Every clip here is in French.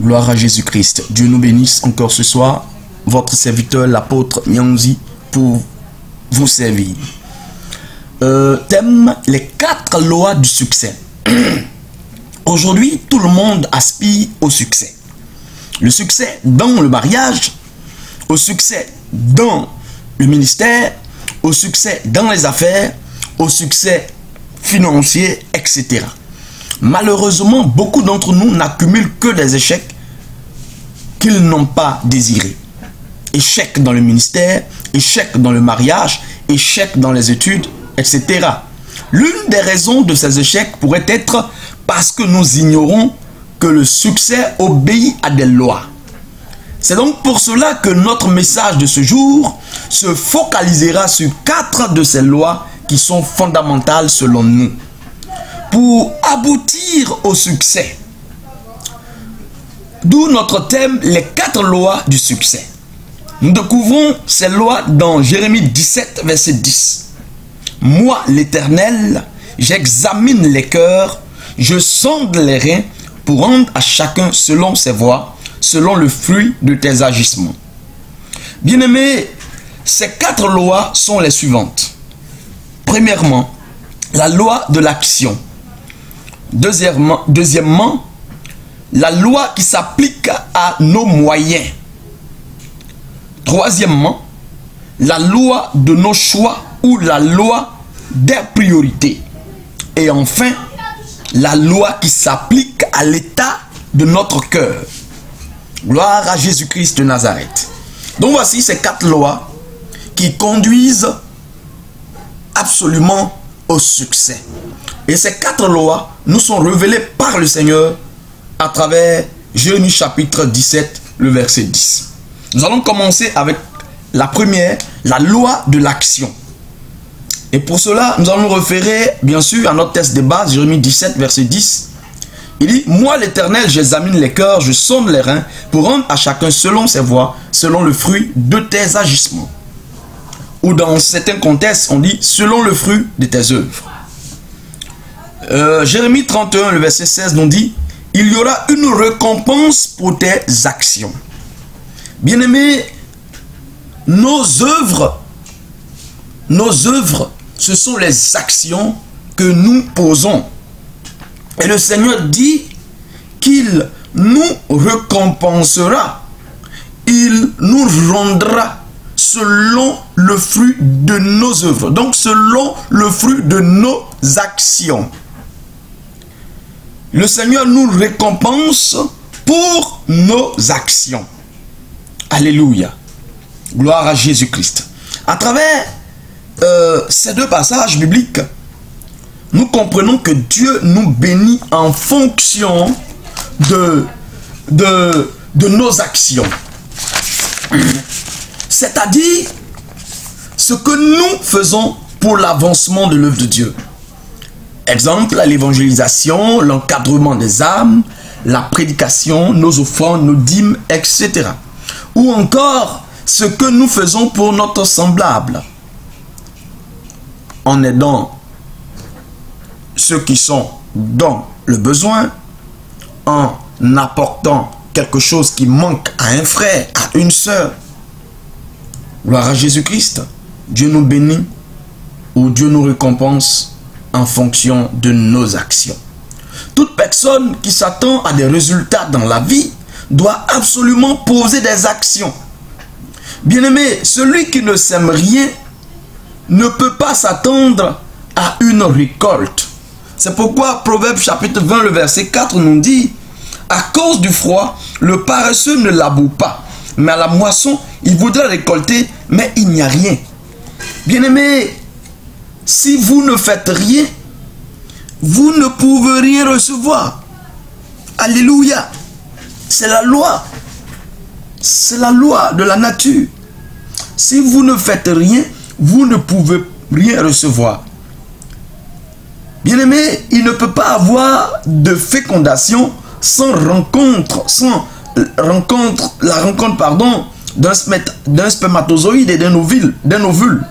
Gloire à Jésus-Christ. Dieu nous bénisse encore ce soir. Votre serviteur, l'apôtre Nyanzi, pour vous servir. Thème, les 4 lois du succès. Aujourd'hui, tout le monde aspire au succès. Le succès dans le mariage, au succès dans le ministère, au succès dans les affaires, au succès financier, etc. Malheureusement, beaucoup d'entre nous n'accumulent que des échecs qu'ils n'ont pas désirés. Échec dans le ministère, échec dans le mariage, échec dans les études, etc. L'une des raisons de ces échecs pourrait être parce que nous ignorons que le succès obéit à des lois. C'est donc pour cela que notre message de ce jour se focalisera sur 4 de ces lois qui sont fondamentales selon nous. Pour aboutir au succès, d'où notre thème, les 4 lois du succès. Nous découvrons ces lois dans Jérémie 17, verset 10. Moi, l'Éternel, j'examine les cœurs, je sonde les reins pour rendre à chacun selon ses voies, selon le fruit de tes agissements. Bien-aimés, ces 4 lois sont les suivantes. Premièrement, la loi de l'action. Deuxièmement, la loi qui s'applique à nos moyens. Troisièmement, la loi de nos choix ou la loi des priorités. Et enfin, la loi qui s'applique à l'état de notre cœur. Gloire à Jésus-Christ de Nazareth. Donc voici ces 4 lois qui conduisent absolument au succès. Et ces 4 lois nous sont révélées par le Seigneur à travers Jérémie chapitre 17, le verset 10. Nous allons commencer avec la première, la loi de l'action. Et pour cela, nous allons nous référer bien sûr à notre texte de base, Jérémie 17, verset 10. Il dit, moi l'Éternel, j'examine les cœurs, je sonde les reins pour rendre à chacun selon ses voies, selon le fruit de tes agissements. Ou dans certains contextes, on dit selon le fruit de tes œuvres. Jérémie 31, le verset 16 nous dit, il y aura une récompense pour tes actions. Bien-aimés, nos œuvres, ce sont les actions que nous posons. Et le Seigneur dit qu'il nous récompensera. Il nous rendra selon le fruit de nos œuvres. Donc selon le fruit de nos actions. Le Seigneur nous récompense pour nos actions. Alléluia. Gloire à Jésus-Christ. À travers ces 2 passages bibliques, nous comprenons que Dieu nous bénit en fonction de nos actions. C'est-à-dire ce que nous faisons pour l'avancement de l'œuvre de Dieu. Exemple, l'évangélisation, l'encadrement des âmes, la prédication, nos offrandes, nos dîmes, etc. Ou encore ce que nous faisons pour notre semblable, en aidant ceux qui sont dans le besoin, en apportant quelque chose qui manque à un frère, à une sœur. Gloire à Jésus-Christ. Dieu nous bénit ou Dieu nous récompense en fonction de nos actions. Toute personne qui s'attend à des résultats dans la vie doit absolument poser des actions. Bien-aimé, celui qui ne sème rien ne peut pas s'attendre à une récolte. C'est pourquoi Proverbe chapitre 20, le verset 4 nous dit, à cause du froid, le paresseux ne laboure pas, mais à la moisson, il voudra récolter, mais il n'y a rien. Bien-aimé, si vous ne faites rien, vous ne pouvez rien recevoir. Alléluia. C'est la loi. C'est la loi de la nature. Si vous ne faites rien, vous ne pouvez rien recevoir. Bien-aimé, il ne peut pas avoir de fécondation sans rencontre, la rencontre d'un spermatozoïde et d'un ovule.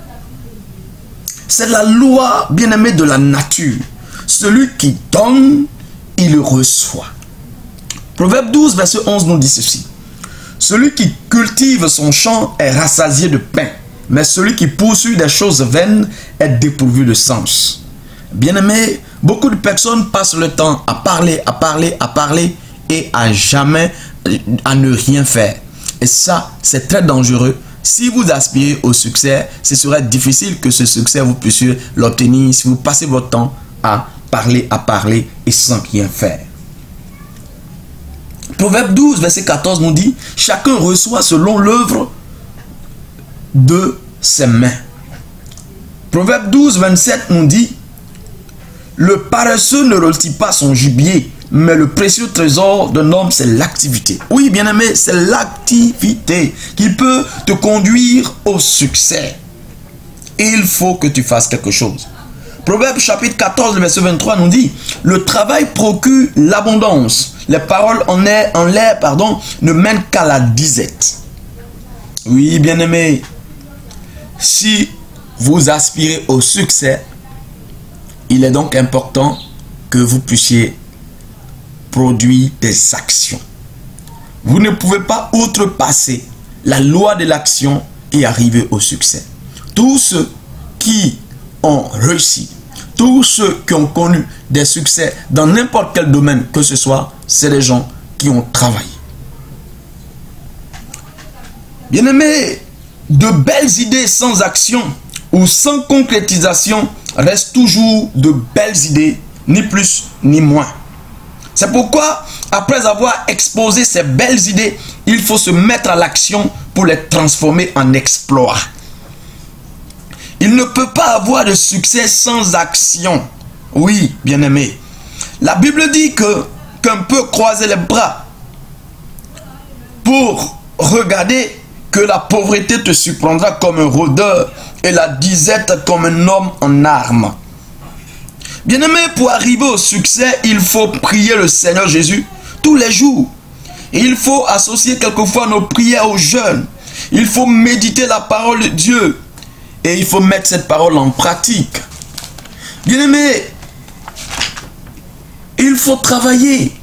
C'est la loi, bien-aimé, de la nature. Celui qui donne, il reçoit. Proverbe 12, verset 11 nous dit ceci. Celui qui cultive son champ est rassasié de pain, mais celui qui poursuit des choses vaines est dépourvu de sens. Bien-aimés, beaucoup de personnes passent le temps à parler et à jamais à ne rien faire. Et ça, c'est très dangereux. Si vous aspirez au succès, ce serait difficile que ce succès vous puissiez l'obtenir si vous passez votre temps à parler et sans rien faire. Proverbe 12, verset 14 nous dit, chacun reçoit selon l'œuvre de ses mains. Proverbe 12, 27 nous dit, le paresseux ne retire pas son gibier, mais le précieux trésor d'un homme, c'est l'activité. Oui, bien-aimé, c'est l'activité qui peut te conduire au succès. Et il faut que tu fasses quelque chose. Proverbe chapitre 14, verset 23 nous dit, le travail procure l'abondance. Les paroles en l'air, ne mènent qu'à la disette. Oui, bien-aimé, si vous aspirez au succès, il est donc important que vous puissiez produire des actions. Vous ne pouvez pas outrepasser la loi de l'action et arriver au succès. Tous ceux qui ont réussi, tous ceux qui ont connu des succès dans n'importe quel domaine que ce soit, c'est des gens qui ont travaillé. Bien-aimés, de belles idées sans action ou sans concrétisation restent toujours de belles idées, ni plus ni moins. C'est pourquoi, après avoir exposé ces belles idées, il faut se mettre à l'action pour les transformer en exploits. Il ne peut pas avoir de succès sans action. Oui, bien-aimé. La Bible dit qu'un peut croiser les bras pour regarder que la pauvreté te surprendra comme un rôdeur et la disette comme un homme en armes. Bien-aimé, pour arriver au succès, il faut prier le Seigneur Jésus tous les jours. Et il faut associer quelquefois nos prières aux jeûnes. Il faut méditer la parole de Dieu. Et il faut mettre cette parole en pratique. Bien-aimé, il faut travailler.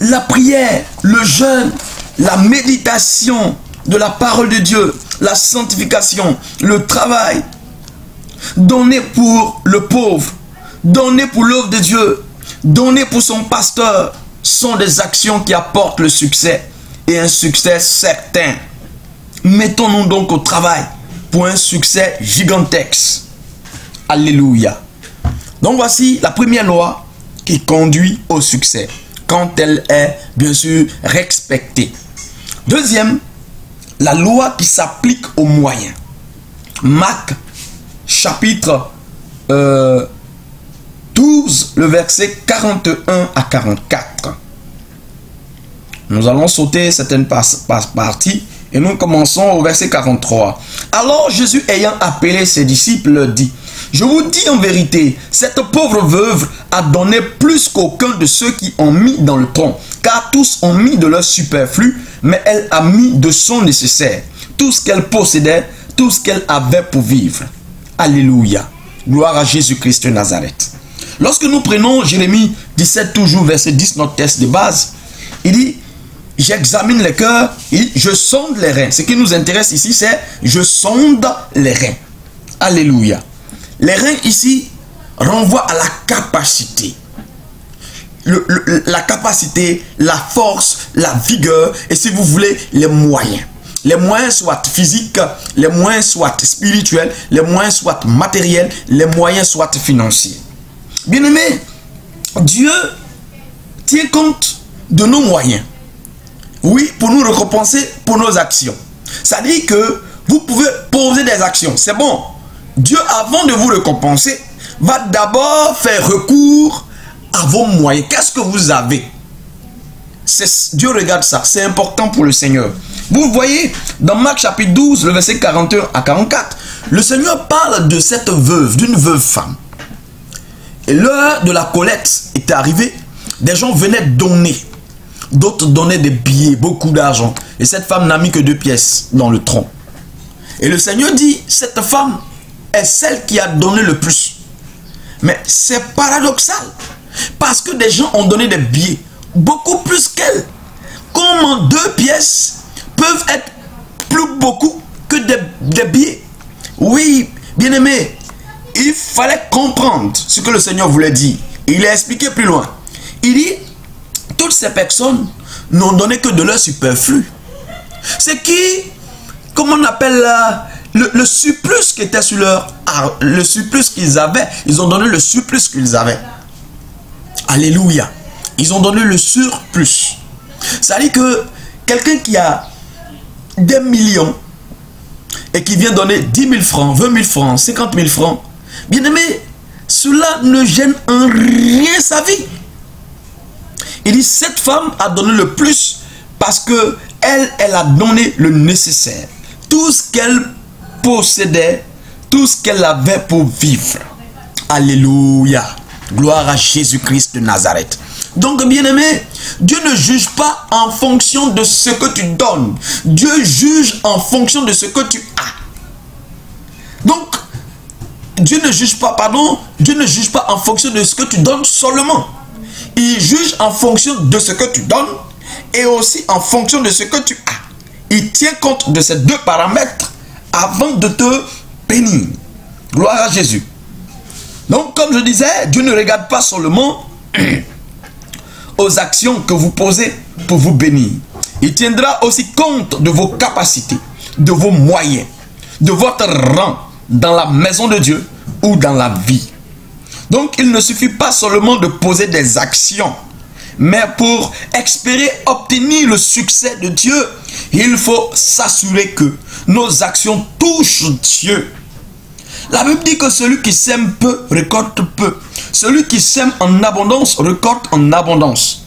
La prière, le jeûne, la méditation de la parole de Dieu, la sanctification, le travail, donner pour le pauvre, donner pour l'œuvre de Dieu, donner pour son pasteur, sont des actions qui apportent le succès et un succès certain. Mettons-nous donc au travail pour un succès gigantesque. Alléluia. Donc voici la première loi qui conduit au succès, quand elle est bien sûr respectée. Deuxième, la loi qui s'applique aux moyens. Marc chapitre 12, le verset 41 à 44. Nous allons sauter certaines parties et nous commençons au verset 43. Alors Jésus, ayant appelé ses disciples, leur dit, je vous dis en vérité, cette pauvre veuve a donné plus qu'aucun de ceux qui ont mis dans le tronc, car tous ont mis de leur superflu, mais elle a mis de son nécessaire, tout ce qu'elle possédait, tout ce qu'elle avait pour vivre. Alléluia. Gloire à Jésus-Christ de Nazareth. Lorsque nous prenons Jérémie 17, toujours verset 10, notre texte de base, il dit, j'examine les cœurs et je sonde les reins. Ce qui nous intéresse ici, c'est je sonde les reins. Alléluia. Les reins ici renvoient à la capacité. La capacité, la force, la vigueur et si vous voulez, les moyens. Les moyens soit physiques, les moyens soit spirituels, les moyens soit matériels, les moyens soit financiers. Bien-aimés, Dieu tient compte de nos moyens. Oui, pour nous récompenser pour nos actions. Ça dit que vous pouvez poser des actions. C'est bon. Dieu, avant de vous récompenser, va d'abord faire recours à vos moyens. Qu'est-ce que vous avez? Dieu regarde ça. C'est important pour le Seigneur. Vous voyez, dans Marc chapitre 12, le verset 41 à 44, le Seigneur parle de cette veuve, d'une veuve femme. Et l'heure de la collecte était arrivée. Des gens venaient donner. D'autres donnaient des billets, beaucoup d'argent. Et cette femme n'a mis que 2 pièces dans le tronc. Et le Seigneur dit, cette femme est celle qui a donné le plus. Mais c'est paradoxal. Parce que des gens ont donné des billets. beaucoup plus qu'elle. Comment 2 pièces peuvent être plus beaucoup que des billets? Oui, bien-aimé, il fallait comprendre ce que le Seigneur voulait dire. Il a expliqué plus loin. Il dit, toutes ces personnes n'ont donné que de leur superflu. C'est qui, comment on appelle le surplus qui était sur leur... Le surplus qu'ils avaient, ils ont donné le surplus qu'ils avaient. Alléluia. Ils ont donné le surplus. Ça dit que quelqu'un qui a des millions et qui vient donner 10 000 francs, 20 000 francs, 50 000 francs, bien aimé, cela ne gêne en rien sa vie. Il dit, cette femme a donné le plus parce que elle a donné le nécessaire. Tout ce qu'elle possédait, tout ce qu'elle avait pour vivre. Alléluia. Gloire à Jésus-Christ de Nazareth. Donc, bien-aimé, Dieu ne juge pas en fonction de ce que tu donnes. Dieu juge en fonction de ce que tu as. Donc, Dieu ne juge pas en fonction de ce que tu donnes seulement. Il juge en fonction de ce que tu donnes et aussi en fonction de ce que tu as. Il tient compte de ces 2 paramètres avant de te bénir. Gloire à Jésus. Donc, comme je disais, Dieu ne regarde pas seulement aux actions que vous posez pour vous bénir. Il tiendra aussi compte de vos capacités, de vos moyens, de votre rang dans la maison de Dieu ou dans la vie. Donc, il ne suffit pas seulement de poser des actions, mais pour espérer obtenir le succès de Dieu, il faut s'assurer que nos actions touchent Dieu. La Bible dit que celui qui sème peu récolte peu. Celui qui sème en abondance récolte en abondance.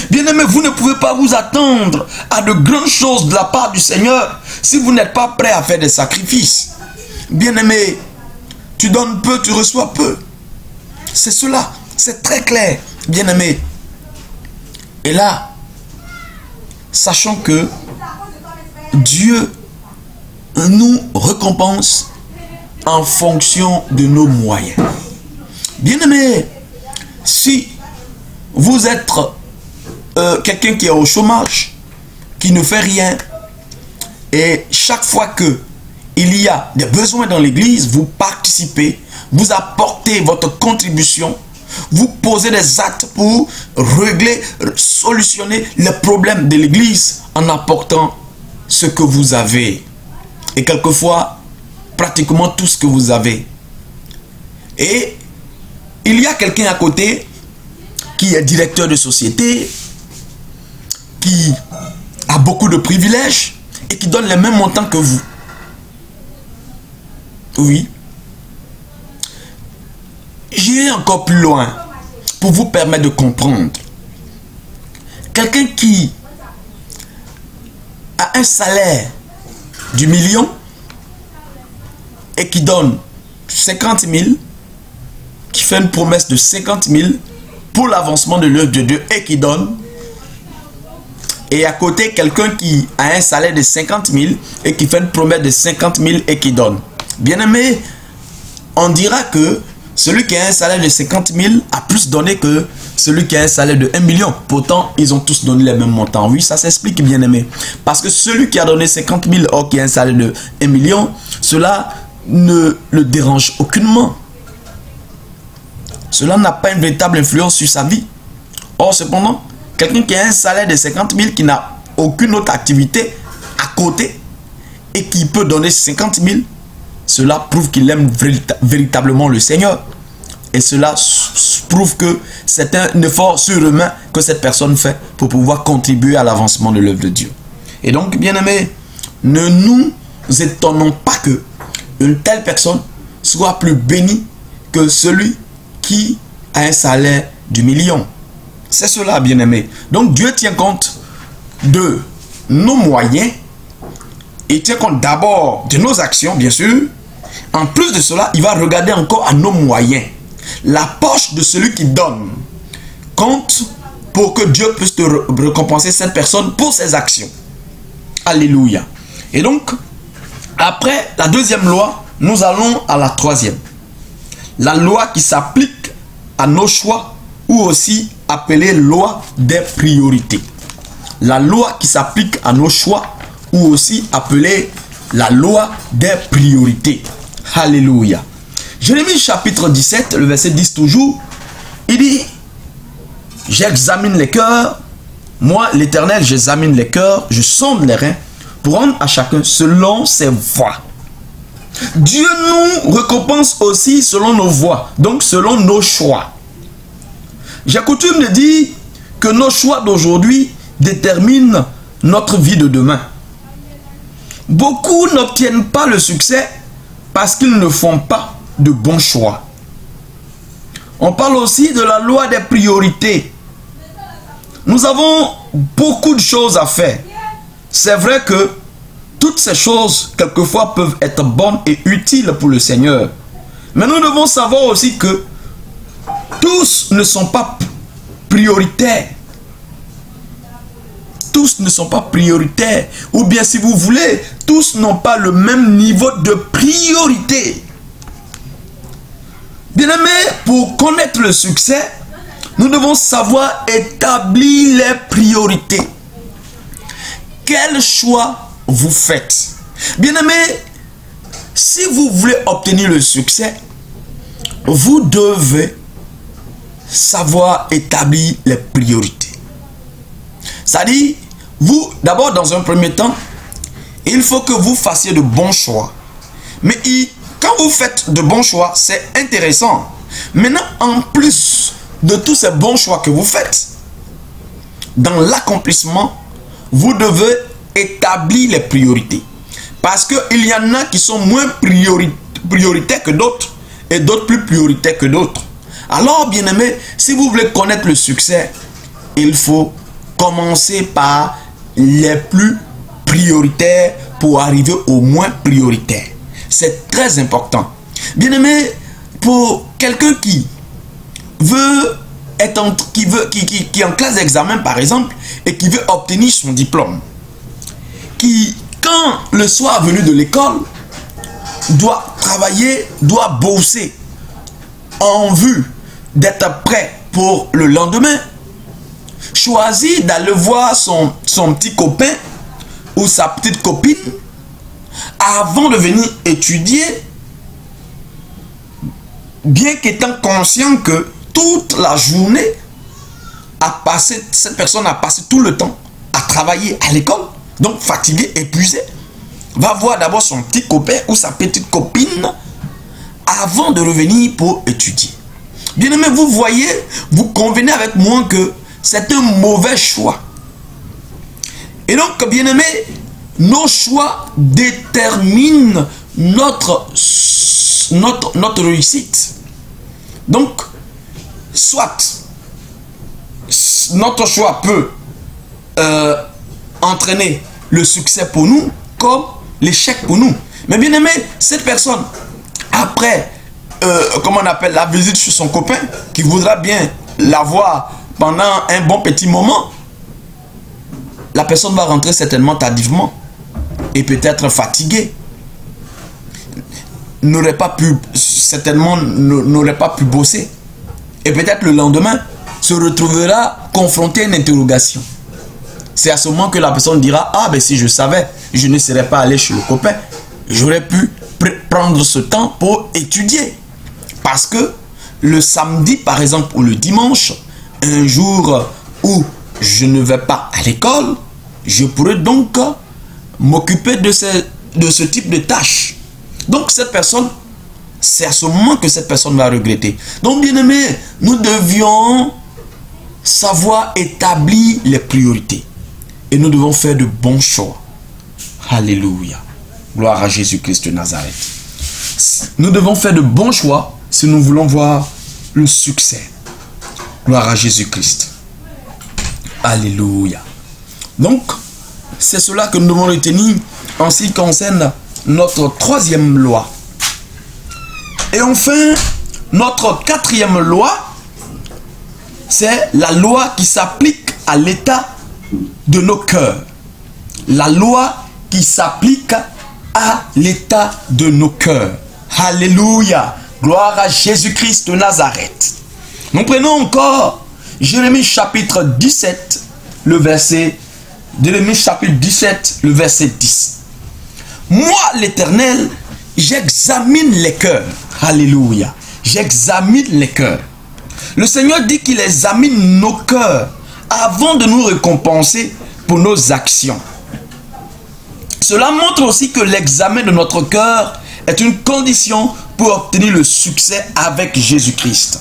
Bien-aimés, vous ne pouvez pas vous attendre à de grandes choses de la part du Seigneur si vous n'êtes pas prêt à faire des sacrifices. Bien-aimé, tu donnes peu, tu reçois peu. C'est cela, c'est très clair, bien-aimé. Et là, sachant que Dieu nous récompense en fonction de nos moyens. Bien-aimé, si vous êtes quelqu'un qui est au chômage, qui ne fait rien, et chaque fois que il y a des besoins dans l'église, vous participez, vous apportez votre contribution, vous posez des actes pour régler, solutionner les problèmes de l'église en apportant ce que vous avez. Et quelquefois, pratiquement tout ce que vous avez. Et il y a quelqu'un à côté qui est directeur de société, qui a beaucoup de privilèges et qui donne les mêmes montants que vous. Oui. J'irai encore plus loin pour vous permettre de comprendre. Quelqu'un qui a un salaire du million et qui donne 50 000, qui fait une promesse de 50 000 pour l'avancement de l'œuvre de Dieu et qui donne. Et à côté, quelqu'un qui a un salaire de 50 000 et qui fait une promesse de 50 000 et qui donne. Bien aimé, on dira que celui qui a un salaire de 50 000 a plus donné que celui qui a un salaire de 1 million. Pourtant, ils ont tous donné les mêmes montants. Oui, ça s'explique, bien aimé. Parce que celui qui a donné 50 000 or qui a un salaire de 1 million, cela ne le dérange aucunement. Cela n'a pas une véritable influence sur sa vie. Or, cependant, quelqu'un qui a un salaire de 50 000 qui n'a aucune autre activité à côté et qui peut donner 50 000, cela prouve qu'il aime véritablement le Seigneur. Et cela prouve que c'est un effort surhumain que cette personne fait pour pouvoir contribuer à l'avancement de l'œuvre de Dieu. Et donc, bien-aimés, ne nous étonnons pas que une telle personne soit plus bénie que celui qui a un salaire du million. C'est cela, bien-aimés. Donc, Dieu tient compte de nos moyens. Il tient compte d'abord de nos actions, bien sûr. En plus de cela, il va regarder encore à nos moyens. La poche de celui qui donne compte pour que Dieu puisse te récompenser cette personne pour ses actions. Alléluia. Et donc, après la deuxième loi, nous allons à la troisième. La loi qui s'applique à nos choix ou aussi appelée loi des priorités. La loi qui s'applique à nos choix, ou aussi appelée la loi des priorités. Alléluia. Jérémie chapitre 17, le verset 10 toujours, il dit, j'examine les cœurs, moi l'Éternel, j'examine les cœurs, je sonde les reins, pour rendre à chacun selon ses voies. Dieu nous récompense aussi selon nos voies, donc selon nos choix. J'ai coutume de dire que nos choix d'aujourd'hui déterminent notre vie de demain. Beaucoup n'obtiennent pas le succès parce qu'ils ne font pas de bons choix. On parle aussi de la loi des priorités. Nous avons beaucoup de choses à faire. C'est vrai que toutes ces choses, quelquefois, peuvent être bonnes et utiles pour le Seigneur. Mais nous devons savoir aussi que tous ne sont pas prioritaires. Tous ne sont pas prioritaires. Ou bien, si vous voulez, tous n'ont pas le même niveau de priorité. Bien-aimés, pour connaître le succès, nous devons savoir établir les priorités. Quel choix vous faites? Bien-aimés, si vous voulez obtenir le succès, vous devez savoir établir les priorités. C'est-à-dire, vous, d'abord, dans un premier temps, il faut que vous fassiez de bons choix. Mais quand vous faites de bons choix, c'est intéressant. Maintenant, en plus de tous ces bons choix que vous faites, dans l'accomplissement, vous devez établir les priorités. Parce qu'il y en a qui sont moins prioritaires que d'autres et d'autres plus prioritaires que d'autres. Alors, bien-aimés, si vous voulez connaître le succès, il faut commencer par les plus prioritaires pour arriver aux moins prioritaires. C'est très important. Bien-aimé, pour quelqu'un qui veut être qui est en classe d'examen, par exemple, et qui veut obtenir son diplôme, qui, quand le soir venu de l'école, doit travailler, doit bosser en vue d'être prêt pour le lendemain, choisit d'aller voir son petit copain ou sa petite copine avant de venir étudier, bien qu'étant conscient que toute la journée cette personne a passé tout le temps à travailler à l'école, donc fatigué, épuisé, va voir d'abord son petit copain ou sa petite copine avant de revenir pour étudier. Bien aimé, vous voyez, vous convenez avec moi que c'est un mauvais choix. Et donc, bien aimé, nos choix déterminent notre réussite. Donc, soit notre choix peut entraîner le succès pour nous, comme l'échec pour nous. Mais bien aimé, cette personne, après, comment on appelle, la visite chez son copain, qui voudra bien l'avoir pendant un bon petit moment, la personne va rentrer certainement tardivement et peut-être fatiguée. N'aurait pas pu bosser. Et peut-être le lendemain se retrouvera confronté à une interrogation. C'est à ce moment que la personne dira: ah ben si je savais, je ne serais pas allé chez le copain. J'aurais pu prendre ce temps pour étudier. Parce que le samedi par exemple ou le dimanche, un jour où je ne vais pas à l'école, je pourrais donc m'occuper de ce type de tâches. Donc cette personne, c'est à ce moment que cette personne va regretter. Donc bien aimé, nous devions savoir établir les priorités. Et nous devons faire de bons choix. Alléluia. Gloire à Jésus-Christ de Nazareth. Nous devons faire de bons choix si nous voulons voir le succès. Gloire à Jésus-Christ. Alléluia. Donc, c'est cela que nous devons retenir en ce qui concerne notre troisième loi. Et enfin, notre quatrième loi, c'est la loi qui s'applique à l'état de nos cœurs. La loi qui s'applique à l'état de nos cœurs. Alléluia. Gloire à Jésus-Christ de Nazareth. Nous prenons encore Jérémie chapitre 17, le verset, Jérémie chapitre 17, le verset 10. Moi, l'Éternel, j'examine les cœurs. Alléluia. J'examine les cœurs. Le Seigneur dit qu'il examine nos cœurs avant de nous récompenser pour nos actions. Cela montre aussi que l'examen de notre cœur est une condition pour obtenir le succès avec Jésus-Christ.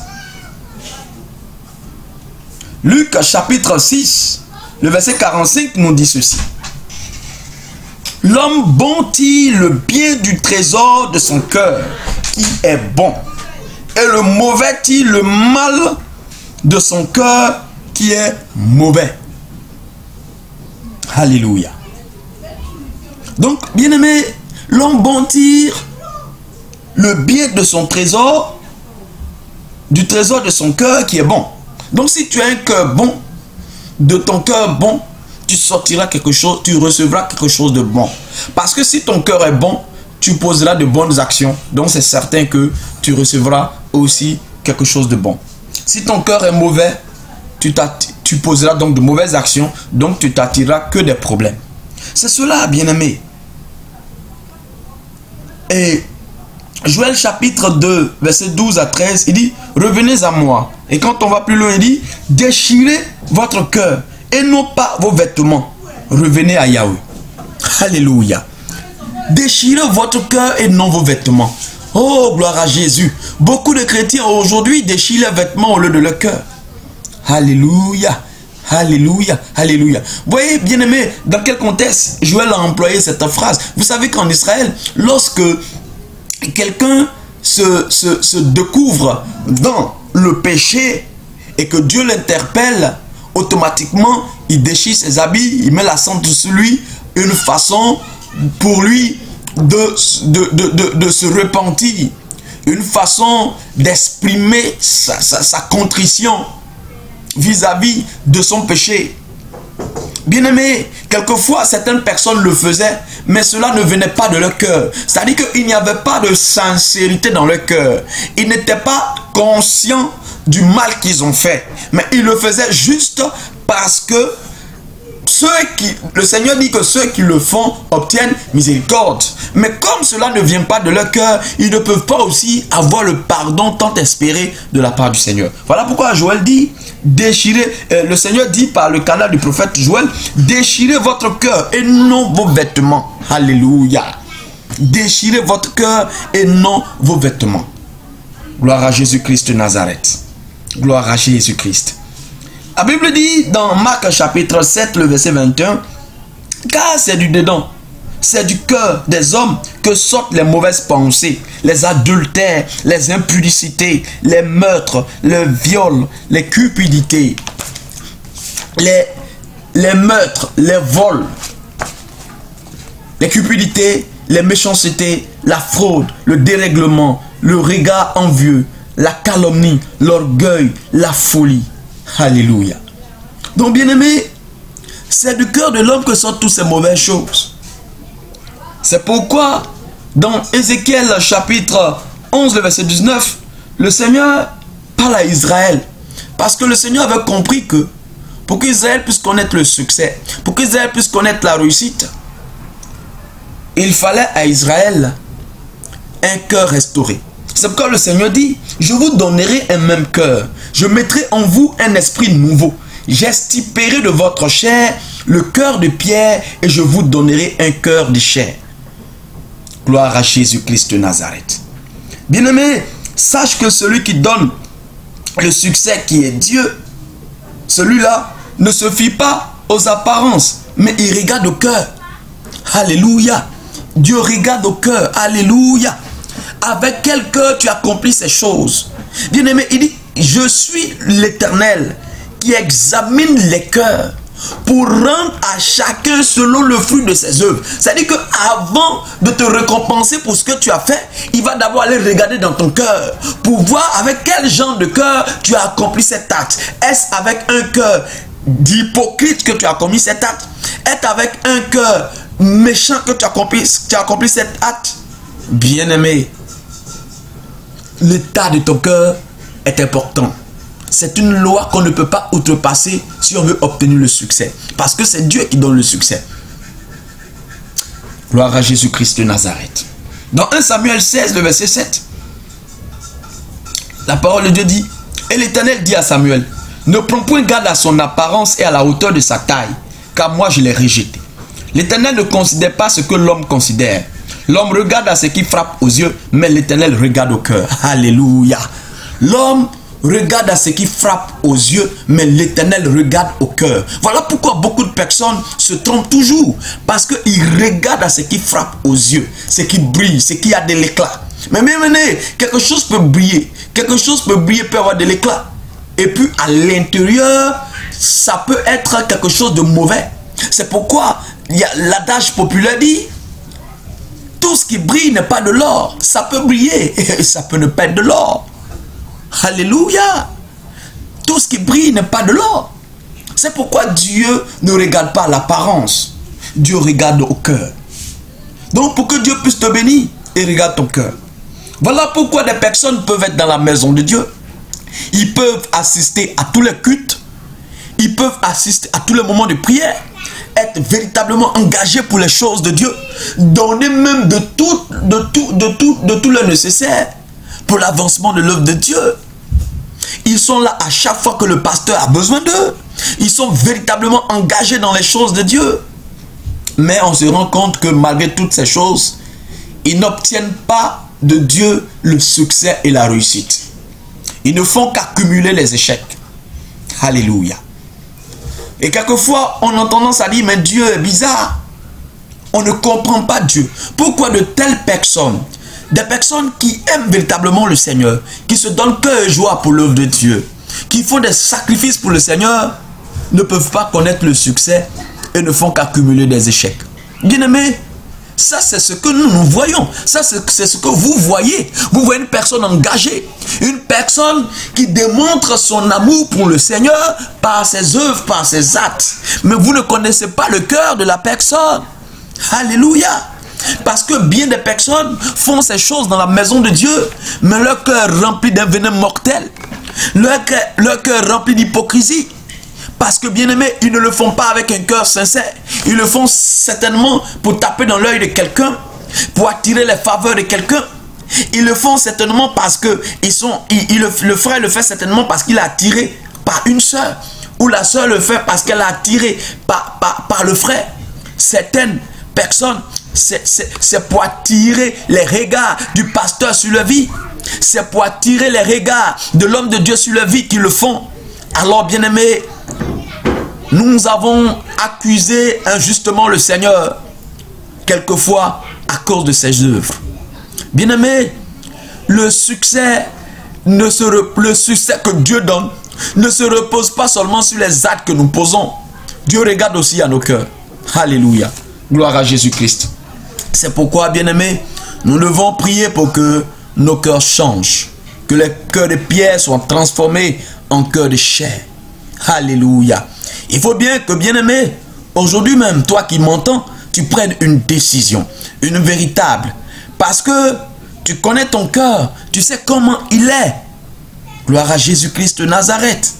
Luc chapitre 6, le verset 45 nous dit ceci. L'homme bon tire le bien du trésor de son cœur qui est bon, et le mauvais tire le mal de son cœur qui est mauvais. Alléluia. Donc, bien-aimé, l'homme bon tire le bien de son trésor, du trésor de son cœur qui est bon. Donc, si tu as un cœur bon, de ton cœur bon, tu sortiras quelque chose, tu recevras quelque chose de bon. Parce que si ton cœur est bon, tu poseras de bonnes actions. Donc, c'est certain que tu recevras aussi quelque chose de bon. Si ton cœur est mauvais, tu poseras donc de mauvaises actions. Donc, tu t'attireras que des problèmes. C'est cela, bien-aimé. Et Joël chapitre 2, verset 12 à 13, il dit, revenez à moi. Et quand on va plus loin, il dit, déchirez votre cœur et non pas vos vêtements. Revenez à Yahweh. Alléluia. Déchirez votre cœur et non vos vêtements. Oh, gloire à Jésus. Beaucoup de chrétiens aujourd'hui déchirent leurs vêtements au lieu de leur cœur. Alléluia. Alléluia, alléluia. Vous voyez, bien-aimé, dans quel contexte Joël a employé cette phrase? Vous savez qu'en Israël, lorsque quelqu'un se découvre dans le péché et que Dieu l'interpelle, automatiquement, il déchire ses habits, il met la cendre sur lui, une façon pour lui de se repentir, une façon d'exprimer sa contrition vis-à-vis de son péché. Bien-aimé, quelquefois certaines personnes le faisaient, mais cela ne venait pas de leur cœur. C'est-à-dire qu'il n'y avait pas de sincérité dans leur cœur. Ils n'étaient pas conscients du mal qu'ils ont fait, mais ils le faisaient juste parce que le Seigneur dit que ceux qui le font obtiennent miséricorde. Mais comme cela ne vient pas de leur cœur, ils ne peuvent pas aussi avoir le pardon tant espéré de la part du Seigneur. Voilà pourquoi Joël dit, déchirez, le Seigneur dit par le canal du prophète Joël, déchirez votre cœur et non vos vêtements. Alléluia. Déchirez votre cœur et non vos vêtements. Gloire à Jésus-Christ de Nazareth. Gloire à Jésus-Christ. La Bible dit dans Marc chapitre 7, le verset 21, car c'est du dedans, c'est du cœur des hommes que sortent les mauvaises pensées, les adultères, les impudicités, les meurtres, les viols, les cupidités, les meurtres, les vols, les cupidités, les méchancetés, la fraude, le dérèglement, le regard envieux, la calomnie, l'orgueil, la folie. Alléluia. Donc, bien-aimé, c'est du cœur de l'homme que sortent toutes ces mauvaises choses. C'est pourquoi, dans Ézéchiel chapitre 11, le verset 19, le Seigneur parle à Israël. Parce que le Seigneur avait compris que, pour qu'Israël puisse connaître le succès, pour qu'Israël puisse connaître la réussite, il fallait à Israël un cœur restauré. C'est pourquoi le Seigneur dit, je vous donnerai un même cœur. Je mettrai en vous un esprit nouveau. J'extirperai de votre chair le cœur de pierre et je vous donnerai un cœur de chair. Gloire à Jésus-Christ de Nazareth. Bien-aimé, sache que celui qui donne le succès qui est Dieu, celui-là ne se fie pas aux apparences, mais il regarde au cœur. Alléluia. Dieu regarde au cœur. Alléluia. Avec quel cœur tu accomplis ces choses? Bien-aimé, il dit, je suis l'Éternel qui examine les cœurs pour rendre à chacun selon le fruit de ses œuvres. C'est-à-dire qu'avant de te récompenser pour ce que tu as fait, il va d'abord aller regarder dans ton cœur pour voir avec quel genre de cœur tu as accompli cet acte. Est-ce avec un cœur d'hypocrite que tu as accompli cet acte? Est-ce avec un cœur méchant que tu as accompli cet acte? Bien-aimé, l'état de ton cœur est important. c'est une loi qu'on ne peut pas outrepasser si on veut obtenir le succès. Parce que c'est Dieu qui donne le succès. Gloire à Jésus-Christ de Nazareth. Dans 1 Samuel 16, le verset 7, la parole de Dieu dit, et l'Éternel dit à Samuel, ne prends point garde à son apparence et à la hauteur de sa taille, car moi je l'ai rejeté. L'Éternel ne considère pas ce que l'homme considère. L'homme regarde à ce qui frappe aux yeux, mais l'Éternel regarde au cœur. Alléluia. L'homme regarde à ce qui frappe aux yeux, mais l'Éternel regarde au cœur. Voilà pourquoi beaucoup de personnes se trompent toujours. Parce qu'ils regardent à ce qui frappe aux yeux, ce qui brille, ce qui a de l'éclat. Mais bien, quelque chose peut briller. Quelque chose peut briller, peut avoir de l'éclat. Et puis à l'intérieur, ça peut être quelque chose de mauvais. C'est pourquoi il y a l'adage populaire dit, tout ce qui brille n'est pas de l'or. Ça peut briller et ça peut ne pas être de l'or. Alléluia. Tout ce qui brille n'est pas de l'or. C'est pourquoi Dieu ne regarde pas l'apparence. Dieu regarde au cœur. Donc pour que Dieu puisse te bénir, il regarde ton cœur. Voilà pourquoi des personnes peuvent être dans la maison de Dieu. Ils peuvent assister à tous les cultes. Ils peuvent assister à tous les moments de prière. Être véritablement engagés pour les choses de Dieu. Donner même de tout le nécessaire pour l'avancement de l'œuvre de Dieu. Ils sont là à chaque fois que le pasteur a besoin d'eux. Ils sont véritablement engagés dans les choses de Dieu. Mais on se rend compte que malgré toutes ces choses, ils n'obtiennent pas de Dieu le succès et la réussite. Ils ne font qu'accumuler les échecs. Alléluia. Et quelquefois, on a tendance à dire, mais Dieu est bizarre. On ne comprend pas Dieu. Pourquoi de telles personnes, des personnes qui aiment véritablement le Seigneur, qui se donnent cœur et joie pour l'œuvre de Dieu, qui font des sacrifices pour le Seigneur, ne peuvent pas connaître le succès et ne font qu'accumuler des échecs. Bien-aimés, ça c'est ce que nous voyons. Ça c'est ce que vous voyez. Vous voyez une personne engagée. Une personne qui démontre son amour pour le Seigneur par ses œuvres, par ses actes. Mais vous ne connaissez pas le cœur de la personne. Alléluia. Parce que bien des personnes font ces choses dans la maison de Dieu, mais leur cœur rempli d'un venin mortel. Leur cœur rempli d'hypocrisie. Parce que bien aimés, ils ne le font pas avec un cœur sincère. Ils le font certainement pour taper dans l'œil de quelqu'un, pour attirer les faveurs de quelqu'un. Ils le font certainement parce que le frère le fait certainement parce qu'il est attiré par une sœur. Ou la sœur le fait parce qu'elle est attirée par le frère. Certaines personnes, c'est pour attirer les regards du pasteur sur leur vie. C'est pour attirer les regards de l'homme de Dieu sur leur vie qu'ils le font. Alors bien aimés, nous avons accusé injustement le Seigneur, quelquefois à cause de ses œuvres. Bien-aimés, le succès que Dieu donne ne se repose pas seulement sur les actes que nous posons. Dieu regarde aussi à nos cœurs. Alléluia. Gloire à Jésus-Christ. C'est pourquoi, bien-aimés, nous devons prier pour que nos cœurs changent. Que les cœurs de pierre soient transformés en cœurs de chair. Alléluia. Il faut bien que, bien-aimé, aujourd'hui même, toi qui m'entends, tu prennes une décision, une véritable. Parce que tu connais ton cœur, tu sais comment il est. Gloire à Jésus-Christ de Nazareth.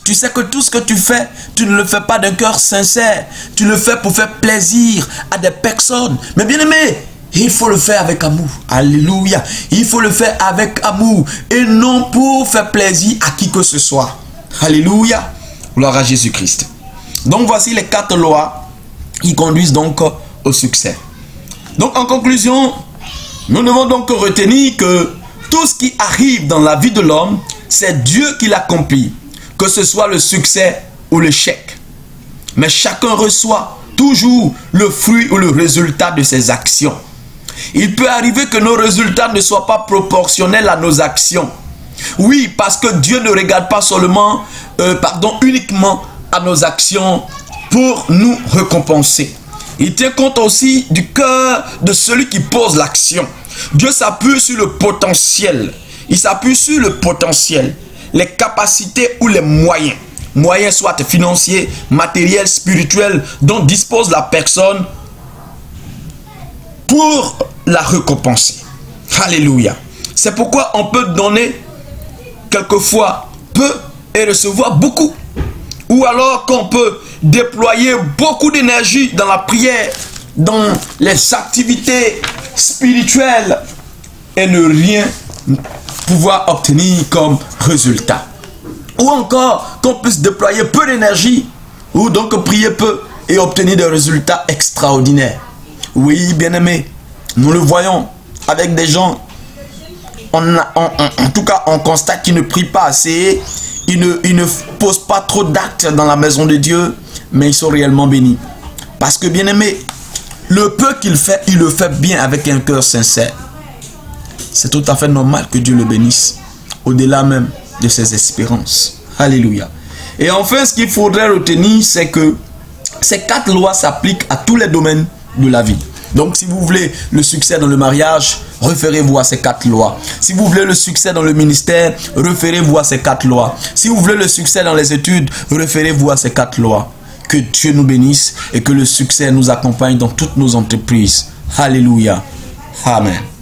Tu sais que tout ce que tu fais, tu ne le fais pas d'un cœur sincère. Tu le fais pour faire plaisir à des personnes. Mais bien-aimé, il faut le faire avec amour. Alléluia. Il faut le faire avec amour et non pour faire plaisir à qui que ce soit. Alléluia. Gloire à Jésus-Christ. Donc voici les 4 lois qui conduisent donc au succès. Donc en conclusion, nous devons donc retenir que tout ce qui arrive dans la vie de l'homme, c'est Dieu qui l'accomplit. Que ce soit le succès ou l'échec. Mais chacun reçoit toujours le fruit ou le résultat de ses actions. Il peut arriver que nos résultats ne soient pas proportionnels à nos actions. Oui, parce que Dieu ne regarde pas seulement, uniquement à nos actions pour nous récompenser. Il tient compte aussi du cœur de celui qui pose l'action. Dieu s'appuie sur le potentiel. Il s'appuie sur le potentiel, les capacités ou les moyens. Moyens soit financiers, matériels, spirituels, dont dispose la personne pour la récompenser. Alléluia. C'est pourquoi on peut donner quelquefois peu et recevoir beaucoup. Ou alors qu'on peut déployer beaucoup d'énergie dans la prière, dans les activités spirituelles et ne rien pouvoir obtenir comme résultat. Ou encore qu'on puisse déployer peu d'énergie ou donc prier peu et obtenir des résultats extraordinaires. Oui, bien-aimés, nous le voyons avec des gens, en tout cas on constate qu'ils ne prient pas assez, ils ne posent pas trop d'actes dans la maison de Dieu, mais ils sont réellement bénis. Parce que, bien-aimés, le peu qu'il fait, il le fait bien avec un cœur sincère. C'est tout à fait normal que Dieu le bénisse, au-delà même de ses espérances. Alléluia. Et enfin, ce qu'il faudrait retenir, c'est que ces 4 lois s'appliquent à tous les domaines de la vie. Donc, si vous voulez le succès dans le mariage, référez-vous à ces 4 lois. Si vous voulez le succès dans le ministère, référez-vous à ces 4 lois. Si vous voulez le succès dans les études, référez-vous à ces 4 lois. Que Dieu nous bénisse et que le succès nous accompagne dans toutes nos entreprises. Alléluia. Amen.